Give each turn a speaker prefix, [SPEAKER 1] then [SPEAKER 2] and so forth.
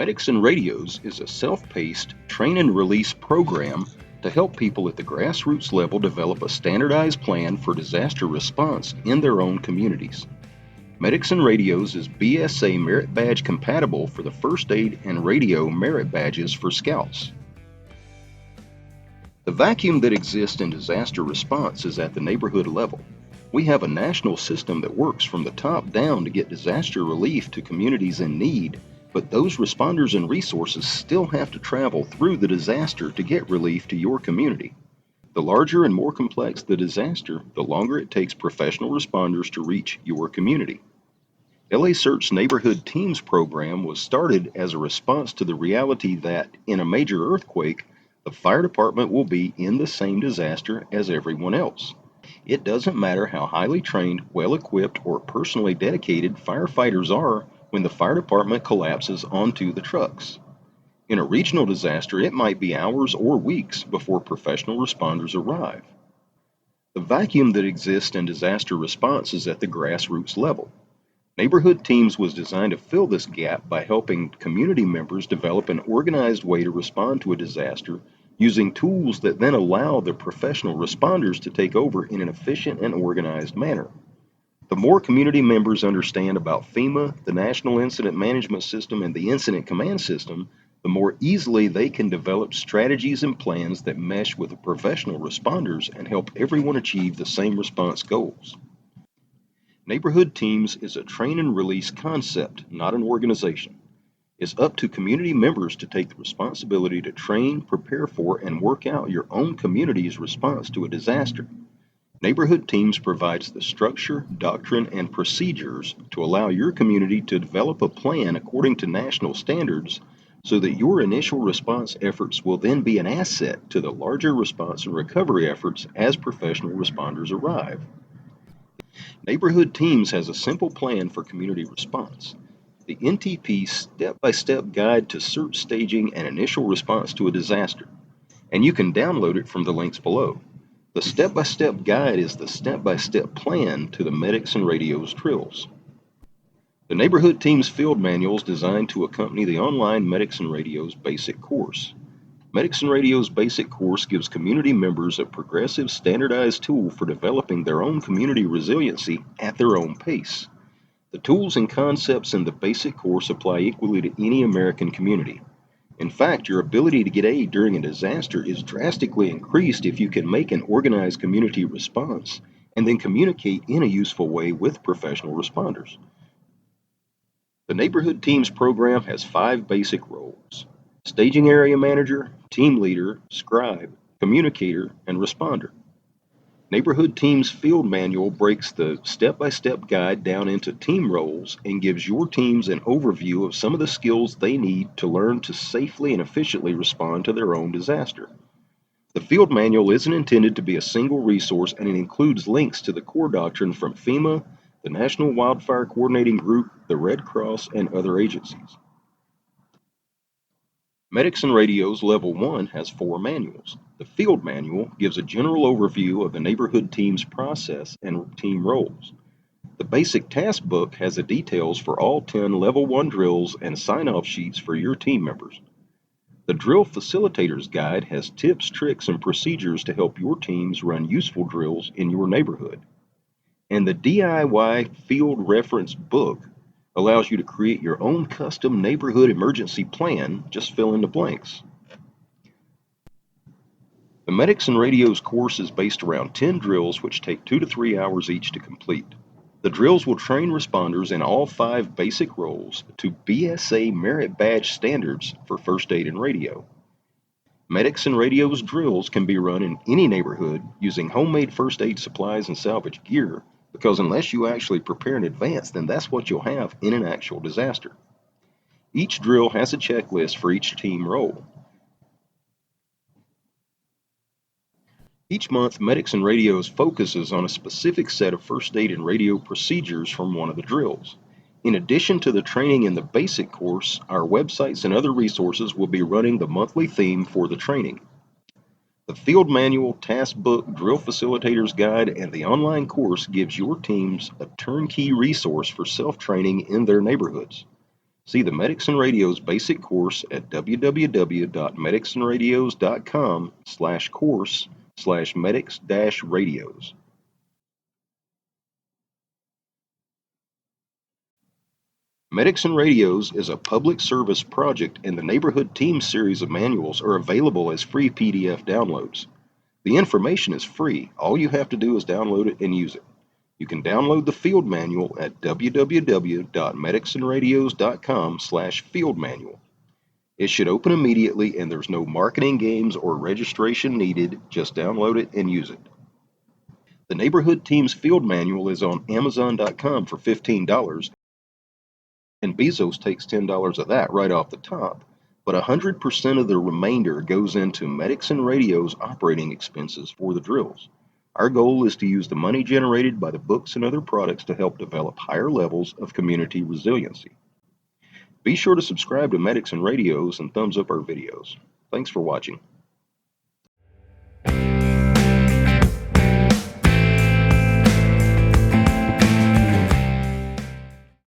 [SPEAKER 1] Medics and Radios is a self-paced train and release program to help people at the grassroots level develop a standardized plan for disaster response in their own communities. Medics and Radios is BSA Merit Badge compatible for the First Aid and Radio Merit Badges for Scouts. The vacuum that exists in disaster response is at the neighborhood level. We have a national system that works from the top down to get disaster relief to communities in need, but those responders and resources still have to travel through the disaster to get relief to your community. The larger and more complex the disaster, the longer it takes professional responders to reach your community. LA CERT's Neighborhood Teams program was started as a response to the reality that, in a major earthquake, the fire department will be in the same disaster as everyone else. It doesn't matter how highly trained, well-equipped, or personally dedicated firefighters are when the fire department collapses onto the trucks. In a regional disaster, it might be hours or weeks before professional responders arrive. The vacuum that exists in disaster response is at the grassroots level. Neighborhood Teams was designed to fill this gap by helping community members develop an organized way to respond to a disaster using tools that then allow the professional responders to take over in an efficient and organized manner. The more community members understand about FEMA, the National Incident Management System, and the Incident Command System, the more easily they can develop strategies and plans that mesh with the professional responders and help everyone achieve the same response goals. Neighborhood Teams is a train and release concept, not an organization. It's up to community members to take the responsibility to train, prepare for, and work out your own community's response to a disaster. Neighborhood Teams provides the structure, doctrine, and procedures to allow your community to develop a plan according to national standards so that your initial response efforts will then be an asset to the larger response and recovery efforts as professional responders arrive. Neighborhood Teams has a simple plan for community response. The NTP step-by-step guide to CERT staging and initial response to a disaster, and you can download it from the links below. The step-by-step guide is the step-by-step plan to the Medics and Radios drills. The Neighborhood Teams field manual is designed to accompany the online Medics and Radios basic course. Medics and Radios basic course gives community members a progressive, standardized tool for developing their own community resiliency at their own pace. The tools and concepts in the basic course apply equally to any American community. In fact, your ability to get aid during a disaster is drastically increased if you can make an organized community response and then communicate in a useful way with professional responders. The Neighborhood Teams program has 5 basic roles: staging area manager, team leader, scribe, communicator, and responder. Neighborhood Teams field manual breaks the step-by-step guide down into team roles and gives your teams an overview of some of the skills they need to learn to safely and efficiently respond to their own disaster. The field manual isn't intended to be a single resource, and it includes links to the core doctrine from FEMA, the National Wildfire Coordinating Group, the Red Cross, and other agencies. Medics and Radios Level 1 has 4 manuals. The field manual gives a general overview of the neighborhood team's process and team roles. The basic task book has the details for all 10 Level 1 drills and sign-off sheets for your team members. The Drill Facilitator's Guide has tips, tricks, and procedures to help your teams run useful drills in your neighborhood. And the DIY Field Reference Book allows you to create your own custom neighborhood emergency plan, just fill in the blanks. The Medics and Radios course is based around 10 drills which take 2 to 3 hours each to complete. The drills will train responders in all 5 basic roles to BSA Merit Badge standards for first aid and radio. Medics and Radios drills can be run in any neighborhood using homemade first aid supplies and salvage gear, because unless you actually prepare in advance, then that's what you'll have in an actual disaster. Each drill has a checklist for each team role. Each month, Medics and Radios focuses on a specific set of first aid and radio procedures from one of the drills. In addition to the training in the basic course, our websites and other resources will be running the monthly theme for the training. The field manual, task book, drill facilitator's guide, and the online course gives your teams a turnkey resource for self-training in their neighborhoods. See the Medics and Radios basic course at www.medicsandradios.com/course/medics-radios. Medics and Radios is a public service project, and the Neighborhood Team series of manuals are available as free PDF downloads. The information is free. All you have to do is download it and use it. You can download the field manual at www.medicsandradios.com/field manual. It should open immediately, and there's no marketing games or registration needed. Just download it and use it. The Neighborhood Team's field manual is on Amazon.com for $15, and Bezos takes $10 of that right off the top. But 100% of the remainder goes into Medics and Radios operating expenses for the drills. Our goal is to use the money generated by the books and other products to help develop higher levels of community resiliency. Be sure to subscribe to Medics and Radios and thumbs up our videos. Thanks for watching.